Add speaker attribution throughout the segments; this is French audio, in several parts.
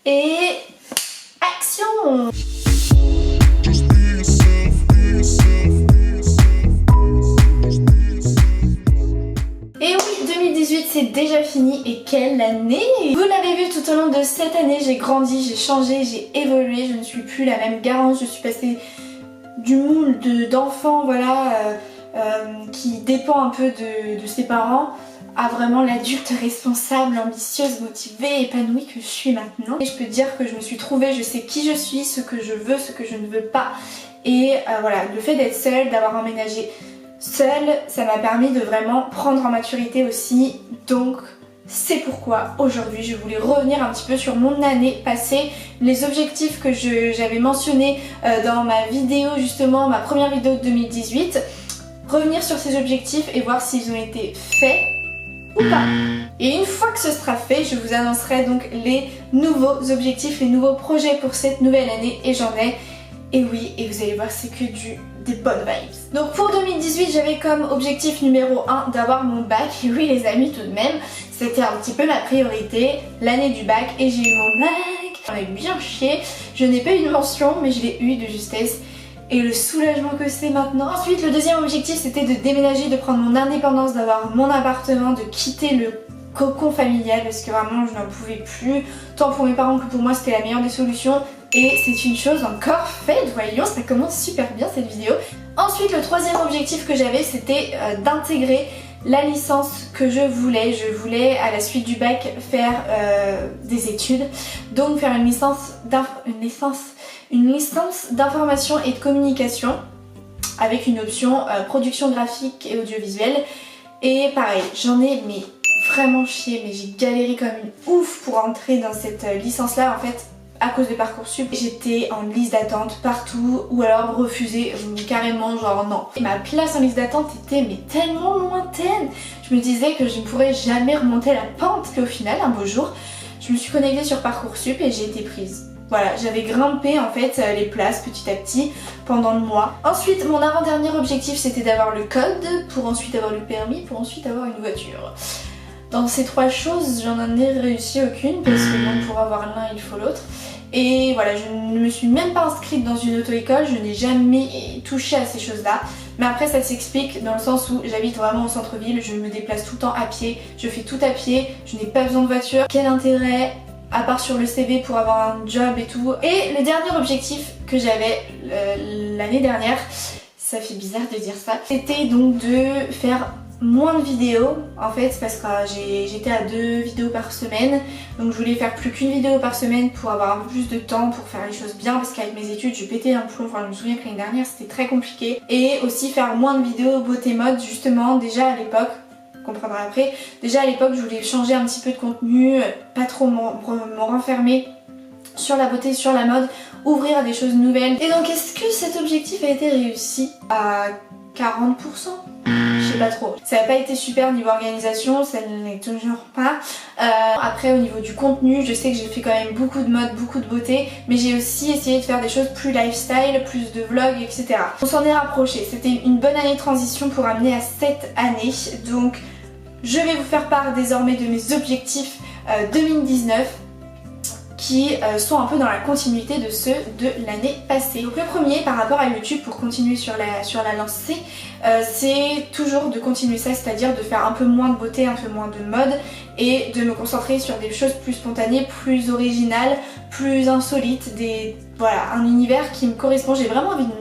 Speaker 1: Et action! Et oui, 2018 c'est déjà fini et quelle année! Vous l'avez vu tout au long de cette année, j'ai grandi, j'ai changé, j'ai évolué, je ne suis plus la même Garance, je suis passée du moule d'enfant voilà, qui dépend un peu de ses parents à vraiment l'adulte responsable, ambitieuse, motivée, épanouie que je suis maintenant. Et je peux dire que je me suis trouvée, je sais qui je suis, ce que je veux, ce que je ne veux pas. Et voilà, le fait d'être seule, d'avoir emménagé seule, ça m'a permis de vraiment prendre en maturité aussi. Donc c'est pourquoi aujourd'hui je voulais revenir un petit peu sur mon année passée, les objectifs que j'avais mentionnés dans ma vidéo justement, ma première vidéo de 2018, revenir sur ces objectifs et voir s'ils ont été faits ou pas. Et une fois que ce sera fait, je vous annoncerai donc les nouveaux objectifs, les nouveaux projets pour cette nouvelle année et j'en ai. Et oui, et vous allez voir, c'est que des bonnes vibes. Donc pour 2018, j'avais comme objectif numéro 1 d'avoir mon bac. Et oui les amis, tout de même, c'était un petit peu ma priorité, l'année du bac. Et j'ai eu mon bac, j'en ai bien chié. Je n'ai pas eu de mention, mais je l'ai eu de justesse. Et le soulagement que c'est maintenant. Ensuite, le deuxième objectif, c'était de déménager, de prendre mon indépendance, d'avoir mon appartement, de quitter le cocon familial parce que vraiment je n'en pouvais plus. Tant pour mes parents que pour moi, c'était la meilleure des solutions. Et c'est une chose encore faite, voyons, ça commence super bien cette vidéo. Ensuite, le troisième objectif que j'avais, c'était d'intégrer la licence que je voulais. Je voulais, à la suite du bac, faire des études. Donc faire une licence d'information et de communication avec une option production graphique et audiovisuelle. Et pareil, j'en ai mais vraiment chié, mais j'ai galéré comme une ouf pour entrer dans cette licence là en fait. À cause de Parcoursup, j'étais en liste d'attente partout ou alors refusée carrément, genre non. Et ma place en liste d'attente était mais tellement lointaine. Je me disais que je ne pourrais jamais remonter la pente, qu'au final un beau jour je me suis connectée sur Parcoursup et j'ai été prise. Voilà, j'avais grimpé en fait les places petit à petit pendant le mois. Ensuite, mon avant-dernier objectif c'était d'avoir le code pour ensuite avoir le permis, pour ensuite avoir une voiture. Dans ces trois choses, j'en ai réussi aucune parce que bon, pour avoir l'un il faut l'autre. Et voilà, je ne me suis même pas inscrite dans une auto-école, je n'ai jamais touché à ces choses-là. Mais après ça s'explique dans le sens où j'habite vraiment au centre-ville, je me déplace tout le temps à pied, je fais tout à pied, je n'ai pas besoin de voiture. Quel intérêt, à part sur le CV pour avoir un job et tout. Et le dernier objectif que j'avais l'année dernière, ça fait bizarre de dire ça, c'était donc de faire moins de vidéos en fait parce que j'étais à 2 vidéos par semaine, donc je voulais faire plus qu'une vidéo par semaine pour avoir un peu plus de temps pour faire les choses bien parce qu'avec mes études je pétais un plomb, enfin je me souviens que l'année dernière c'était très compliqué. Et aussi faire moins de vidéos beauté mode justement, déjà à l'époque, vous comprendrez après, déjà à l'époque je voulais changer un petit peu de contenu, pas trop me renfermer sur la beauté, sur la mode, ouvrir à des choses nouvelles. Et donc est-ce que cet objectif a été réussi à 40%? Je sais pas trop. Ça n'a pas été super niveau organisation, ça ne l'est toujours pas. Après au niveau du contenu, je sais que j'ai fait quand même beaucoup de mode, beaucoup de beauté, mais j'ai aussi essayé de faire des choses plus lifestyle, plus de vlogs, etc. On s'en est rapproché. C'était une bonne année de transition pour amener à cette année. Donc je vais vous faire part désormais de mes objectifs 2019. Qui sont un peu dans la continuité de ceux de l'année passée. Donc le premier par rapport à YouTube, pour continuer sur la lancée, c'est toujours de continuer ça, c'est-à-dire de faire un peu moins de beauté, un peu moins de mode et de me concentrer sur des choses plus spontanées, plus originales, plus insolites, voilà, un univers qui me correspond. J'ai vraiment envie de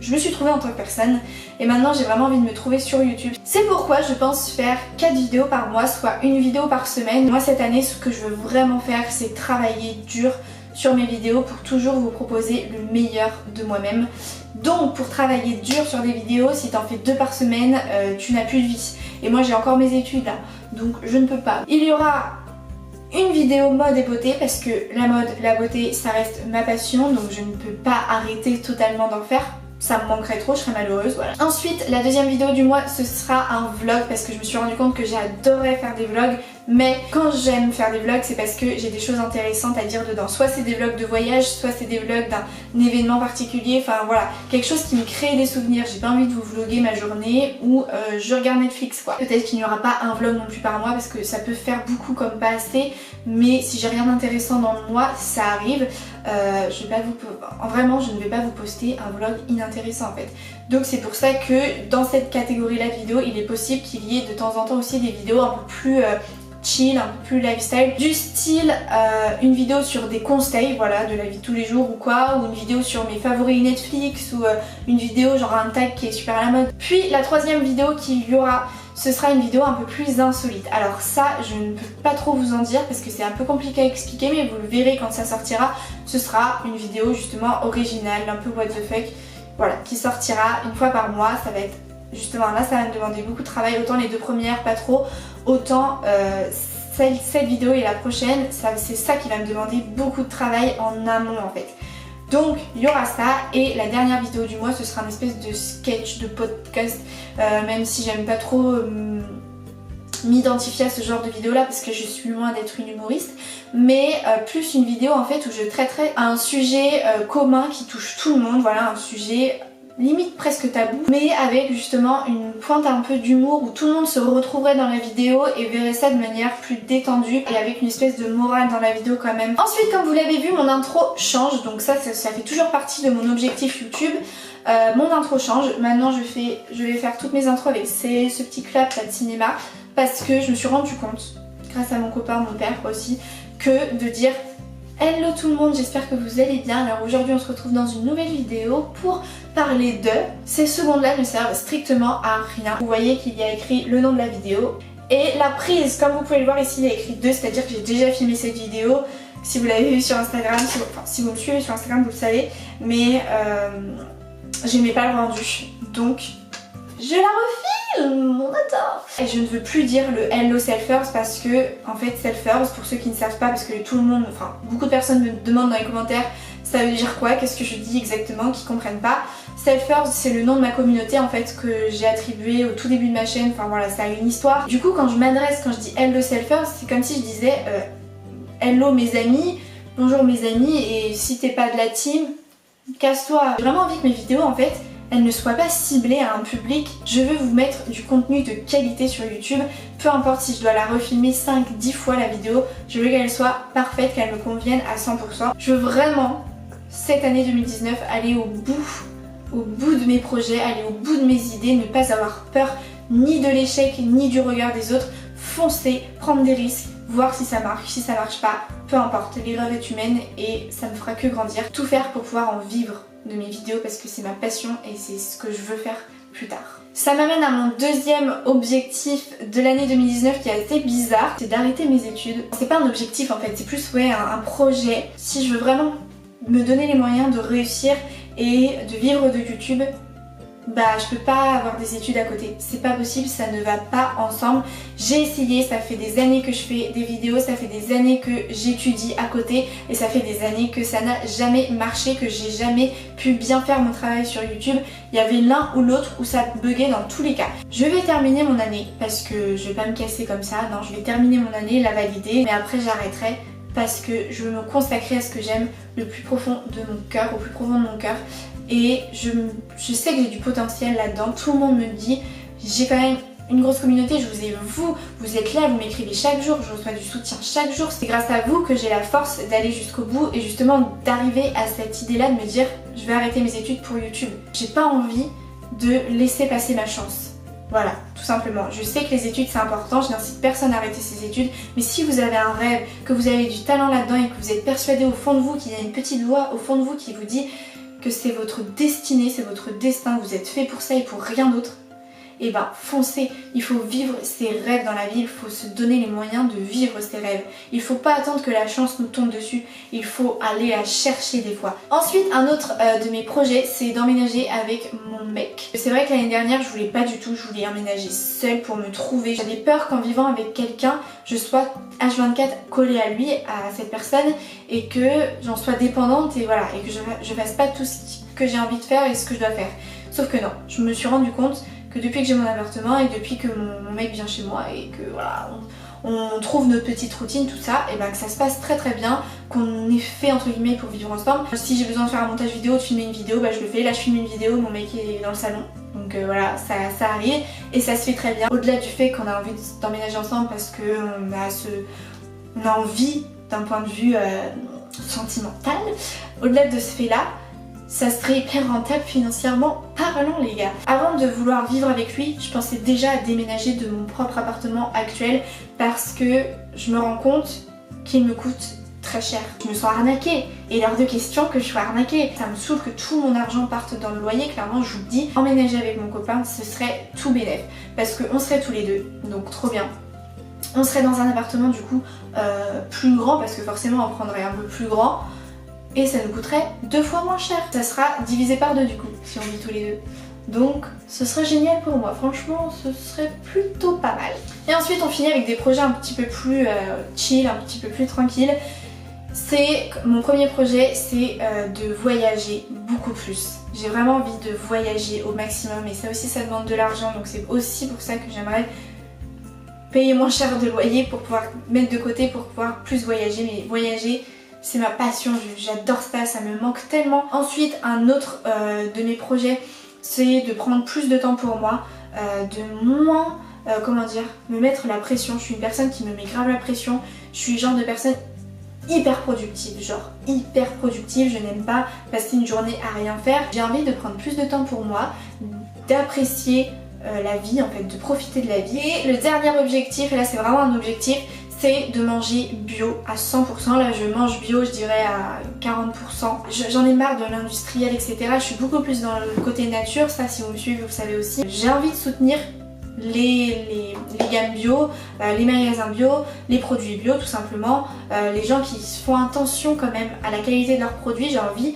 Speaker 1: je me suis trouvée en tant que personne et maintenant j'ai vraiment envie de me trouver sur YouTube. C'est pourquoi je pense faire 4 vidéos par mois, soit une vidéo par semaine. Moi cette année ce que je veux vraiment faire c'est travailler dur sur mes vidéos pour toujours vous proposer le meilleur de moi-même. Donc pour travailler dur sur des vidéos, si t'en fais 2 par semaine, tu n'as plus de vie. Et moi j'ai encore mes études là, donc je ne peux pas. Il y aura une vidéo mode et beauté parce que la mode, la beauté ça reste ma passion, donc je ne peux pas arrêter totalement d'en faire. Ça me manquerait trop, je serais malheureuse, voilà. Ensuite, la deuxième vidéo du mois, ce sera un vlog parce que je me suis rendu compte que j'adorais faire des vlogs, Mais quand j'aime faire des vlogs, c'est parce que j'ai des choses intéressantes à dire dedans. Soit c'est des vlogs de voyage, soit c'est des vlogs d'un événement particulier, enfin voilà, quelque chose qui me crée des souvenirs. J'ai pas envie de vous vlogger ma journée ou je regarde Netflix quoi. Peut-être qu'il n'y aura pas un vlog non plus par mois parce que ça peut faire beaucoup comme pas assez, mais si j'ai rien d'intéressant dans le mois, ça arrive. Vraiment, je ne vais pas vous poster un vlog inintéressant en fait. Donc c'est pour ça que dans cette catégorie là de vidéos, il est possible qu'il y ait de temps en temps aussi des vidéos un peu plus chill, un peu plus lifestyle, du style une vidéo sur des conseils, voilà, de la vie de tous les jours ou quoi, ou une vidéo sur mes favoris Netflix, ou une vidéo genre un tag qui est super à la mode. Puis la troisième vidéo qu'il y aura, ce sera une vidéo un peu plus insolite. Alors ça, je ne peux pas trop vous en dire parce que c'est un peu compliqué à expliquer, mais vous le verrez quand ça sortira. Ce sera une vidéo justement originale, un peu what the fuck, voilà, qui sortira une fois par mois. Ça va être justement là, ça va me demander beaucoup de travail, autant les deux premières pas trop, autant cette vidéo et la prochaine, c'est ça qui va me demander beaucoup de travail en amont en fait. Donc il y aura ça, et la dernière vidéo du mois ce sera une espèce de sketch de podcast, même si j'aime pas trop m'identifier à ce genre de vidéo là parce que je suis loin d'être une humoriste, mais plus une vidéo en fait où je traiterai un sujet commun qui touche tout le monde, voilà, un sujet limite presque tabou, mais avec justement une pointe un peu d'humour où tout le monde se retrouverait dans la vidéo et verrait ça de manière plus détendue et avec une espèce de morale dans la vidéo quand même. Ensuite, comme vous l'avez vu, mon intro change, donc ça fait toujours partie de mon objectif YouTube. Mon intro change, maintenant je vais faire toutes mes intros avec ce petit clap là de cinéma parce que je me suis rendu compte, grâce à mon copain, mon père aussi, que de dire hello tout le monde, j'espère que vous allez bien. Alors aujourd'hui on se retrouve dans une nouvelle vidéo pour parler de... Ces secondes là ne servent strictement à rien. Vous voyez qu'il y a écrit le nom de la vidéo et la prise, comme vous pouvez le voir ici, il y a écrit 2, c'est-à-dire que j'ai déjà filmé cette vidéo. Si vous l'avez vu sur Instagram, si vous me suivez sur Instagram vous le savez, mais j'aimais pas le rendu, donc je la refilme, on adore. Et je ne veux plus dire le hello selfers parce que en fait selfers, pour ceux qui ne savent pas, parce que tout le monde, enfin beaucoup de personnes me demandent dans les commentaires ça veut dire quoi, qu'est-ce que je dis exactement, qui comprennent pas. Selfers c'est le nom de ma communauté en fait que j'ai attribué au tout début de ma chaîne, enfin voilà, ça a une histoire. Du coup quand je dis hello selfers, c'est comme si je disais hello mes amis, bonjour mes amis, et si t'es pas de la team, casse-toi. J'ai vraiment envie que mes vidéos en fait elles ne soient pas ciblées à un public. Je veux vous mettre du contenu de qualité sur YouTube, peu importe si je dois la refilmer 5-10 fois la vidéo, je veux qu'elle soit parfaite, qu'elle me convienne à 100%. Je veux vraiment, cette année 2019, aller au bout de mes projets, aller au bout de mes idées, ne pas avoir peur ni de l'échec ni du regard des autres, foncer, prendre des risques, voir si ça marche, si ça marche pas, peu importe, l'erreur est humaine et ça ne fera que grandir. Tout faire pour pouvoir en vivre de mes vidéos parce que c'est ma passion et c'est ce que je veux faire plus tard. Ça m'amène à mon deuxième objectif de l'année 2019 qui a été bizarre, c'est d'arrêter mes études. C'est pas un objectif en fait, c'est plus ouais, un projet. Si je veux vraiment me donner les moyens de réussir et de vivre de YouTube, bah je peux pas avoir des études à côté, c'est pas possible, ça ne va pas ensemble. J'ai essayé, ça fait des années que je fais des vidéos, ça fait des années que j'étudie à côté et ça fait des années que ça n'a jamais marché, que j'ai jamais pu bien faire mon travail sur YouTube. Il y avait l'un ou l'autre où ça buguait dans tous les cas. Je vais terminer mon année parce que je vais pas me casser comme ça, non, je vais terminer mon année, la valider, mais après j'arrêterai parce que je veux me consacrer à ce que j'aime le plus profond de mon cœur, au plus profond de mon cœur. Et je sais que j'ai du potentiel là-dedans, tout le monde me le dit, j'ai quand même une grosse communauté, je vous ai vous êtes là, vous m'écrivez chaque jour, je reçois du soutien chaque jour, c'est grâce à vous que j'ai la force d'aller jusqu'au bout et justement d'arriver à cette idée là de me dire je vais arrêter mes études pour YouTube. J'ai pas envie de laisser passer ma chance, voilà, tout simplement. Je sais que les études c'est important, je n'incite personne à arrêter ses études, mais si vous avez un rêve, que vous avez du talent là-dedans et que vous êtes persuadé au fond de vous qu'il y a une petite voix au fond de vous qui vous dit que c'est votre destinée, c'est votre destin, vous êtes fait pour ça et pour rien d'autre, et ben foncez, il faut vivre ses rêves dans la vie, il faut se donner les moyens de vivre ses rêves. Il faut pas attendre que la chance nous tombe dessus, il faut aller la chercher des fois. Ensuite, un autre de mes projets, c'est d'emménager avec mon mec. C'est vrai que l'année dernière, je voulais pas du tout, je voulais emménager seule pour me trouver. J'avais peur qu'en vivant avec quelqu'un, je sois H24 collée à lui, à cette personne, et que j'en sois dépendante et voilà, et que je fasse pas tout ce que j'ai envie de faire et ce que je dois faire. Sauf que non, je me suis rendu compte que depuis que j'ai mon appartement et depuis que mon mec vient chez moi et que voilà, on trouve notre petite routine, tout ça, et que ça se passe très très bien, qu'on est fait entre guillemets pour vivre ensemble. Si j'ai besoin de faire un montage vidéo, de filmer une vidéo, je le fais. Là je filme une vidéo, mon mec est dans le salon. Donc voilà, ça arrive et ça se fait très bien. Au-delà du fait qu'on a envie d'emménager ensemble parce qu'on a envie d'un point de vue sentimental, au-delà de ce fait-là, ça serait hyper rentable financièrement parlant les gars. Avant de vouloir vivre avec lui, je pensais déjà à déménager de mon propre appartement actuel parce que je me rends compte qu'il me coûte très cher. Je me sens arnaquée et il est hors de question que je sois arnaquée. Ça me saoule que tout mon argent parte dans le loyer, clairement je vous le dis. Emménager avec mon copain, ce serait tout bénef parce qu'on serait tous les deux, donc trop bien. On serait dans un appartement du coup plus grand parce que forcément on prendrait un peu plus grand. Et ça nous coûterait 2 fois moins cher. Ça sera divisé par 2 du coup, si on vit tous les deux. Donc ce serait génial pour moi, franchement ce serait plutôt pas mal. Et ensuite on finit avec des projets un petit peu plus chill, un petit peu plus tranquille. Mon premier projet, c'est de voyager beaucoup plus. J'ai vraiment envie de voyager au maximum et ça aussi ça demande de l'argent, donc c'est aussi pour ça que j'aimerais payer moins cher de loyer pour pouvoir mettre de côté pour pouvoir plus voyager. Mais voyager, c'est ma passion, j'adore ça me manque tellement. Ensuite, un autre de mes projets, c'est de prendre plus de temps pour moi, de moins, me mettre la pression. Je suis une personne qui me met grave la pression, je suis le genre de personne hyper productive, je n'aime pas passer une journée à rien faire. J'ai envie de prendre plus de temps pour moi, d'apprécier la vie en fait, de profiter de la vie. Et le dernier objectif, et là c'est vraiment un objectif, c'est de manger bio à 100%. Là je mange bio je dirais à 40%. J'en ai marre de l'industriel etc. Je suis beaucoup plus dans le côté nature, ça si vous me suivez vous le savez aussi. J'ai envie de soutenir les gammes bio, les magasins bio, les produits bio tout simplement, les gens qui font attention quand même à la qualité de leurs produits, j'ai envie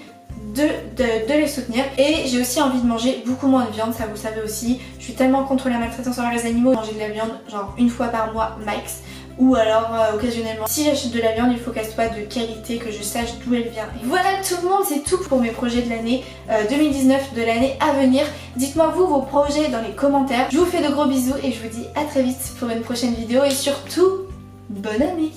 Speaker 1: de les soutenir. Et j'ai aussi envie de manger beaucoup moins de viande, ça vous le savez aussi. Je suis tellement contre la maltraitance envers les animaux, manger de la viande genre une fois par mois max. Ou alors occasionnellement, si j'achète de la viande, il faut qu'elle soit de qualité, que je sache d'où elle vient. Et voilà tout le monde, c'est tout pour mes projets de l'année 2019, de l'année à venir. Dites-moi vous vos projets dans les commentaires. Je vous fais de gros bisous et je vous dis à très vite pour une prochaine vidéo et surtout, bonne année!